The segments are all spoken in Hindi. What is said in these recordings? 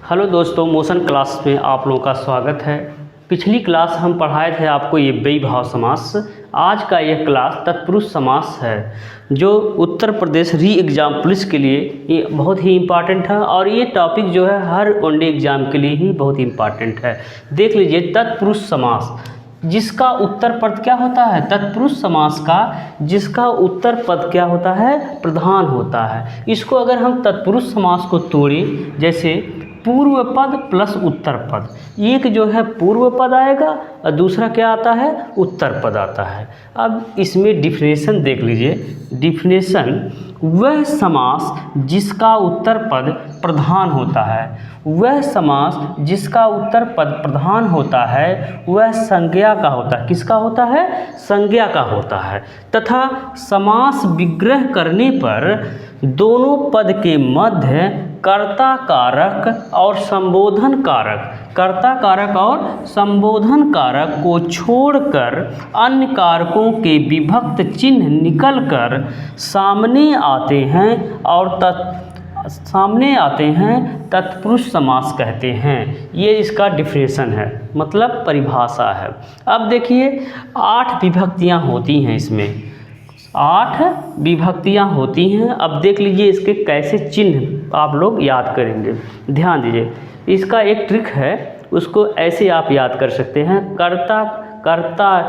हेलो दोस्तों, मोशन क्लास में आप लोगों का स्वागत है। पिछली क्लास हम पढ़ाए थे आपको ये व्ययभाव समास। आज का यह क्लास तत्पुरुष समास है, जो उत्तर प्रदेश री एग्ज़ाम पुलिस के लिए ये बहुत ही इम्पॉर्टेंट है और ये टॉपिक जो है हर वनडे एग्ज़ाम के लिए ही बहुत इम्पॉर्टेंट है। देख लीजिए, तत्पुरुष समास जिसका उत्तर पद क्या होता है, तत्पुरुष समास का जिसका उत्तर पद क्या होता है, प्रधान होता है। इसको अगर हम तत्पुरुष समास को तोड़ें, जैसे पूर्व पद प्लस उत्तर पद, एक जो है पूर्व पद आएगा और दूसरा क्या आता है, उत्तर पद आता है। अब इसमें डिफिनेशन देख लीजिए। डिफिनेशन, वह समास जिसका उत्तर पद प्रधान होता है, वह समास जिसका उत्तर पद प्रधान होता है वह संज्ञा का होता है। किसका होता है, संज्ञा का होता है। तथा समास विग्रह करने पर दोनों पद के मध्य कर्ता कारक और संबोधन कारक, कर्ता कारक और संबोधन कारक को छोड़कर अन्य कारकों के विभक्त चिन्ह निकलकर सामने आते हैं तत्पुरुष समास कहते हैं। ये इसका डिफिनेशन है, मतलब परिभाषा है। अब देखिए, 8 विभक्तियाँ होती हैं इसमें, 8 विभक्तियाँ होती हैं। अब देख लीजिए इसके कैसे चिन्ह आप लोग याद करेंगे। ध्यान दीजिए, इसका एक ट्रिक है, उसको ऐसे आप याद कर सकते हैं। कर्ता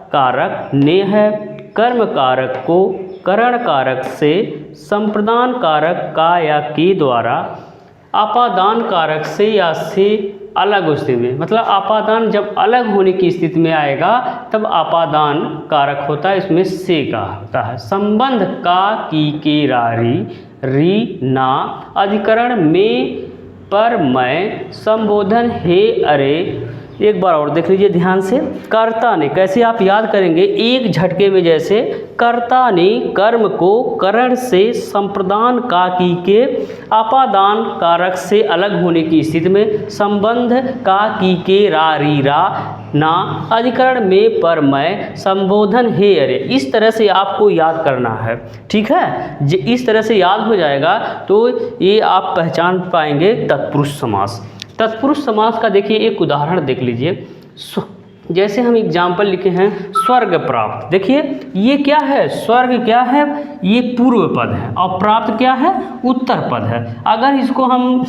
कारक ने है, कर्म कारक को करण कारक से, संप्रदान कारक का या के द्वारा, अपादान कारक से या से अलग स्थिति में, मतलब अपादान जब अलग होने की स्थिति में आएगा तब अपादान कारक होता है, इसमें से का होता है। संबंध का की के रारी री ना, अधिकरण में पर मैं, संबोधन हे अरे। एक बार और देख लीजिए ध्यान से। कर्ता ने, कैसे आप याद करेंगे, एक झटके में, जैसे कर्ता ने कर्म को करण से, संप्रदान का की के, अपादान कारक से अलग होने की स्थिति में, संबंध का की के रा री रा ना, अधिकरण में पर मैं, संबोधन हे अरे। इस तरह से आपको याद करना है, ठीक है। इस तरह से याद हो जाएगा तो ये आप पहचान पाएंगे तत्पुरुष समास। तत्पुरुष समास का देखिए एक उदाहरण देख लीजिए। जैसे हम एग्जाम्पल लिखे हैं, स्वर्ग प्राप्त। देखिए ये क्या है, स्वर्ग क्या है, ये पूर्व पद है और प्राप्त क्या है, उत्तर पद है। अगर इसको हम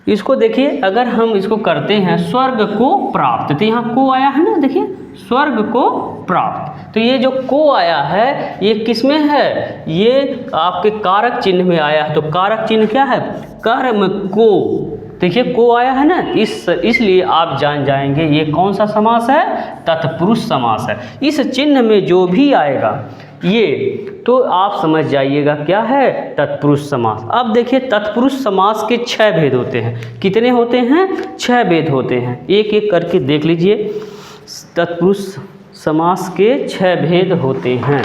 इसको देखिए, अगर हम इसको करते हैं स्वर्ग को प्राप्त, तो यहाँ को आया है ना, देखिए स्वर्ग को प्राप्त, तो ये जो को आया है ये किस में है, ये आपके कारक चिन्ह में आया है। तो कारक चिन्ह क्या है, कर्म को, देखिए को आया है ना, इसलिए आप जान जाएंगे ये कौन सा समास है, तत्पुरुष समास है। इस चिन्ह में जो भी आएगा ये, तो आप समझ जाइएगा क्या है, तत्पुरुष समास। अब देखिए, तत्पुरुष समास के 6 भेद होते हैं। कितने होते हैं, 6 भेद होते हैं। एक एक करके देख लीजिए। तत्पुरुष समास के 6 भेद होते हैं।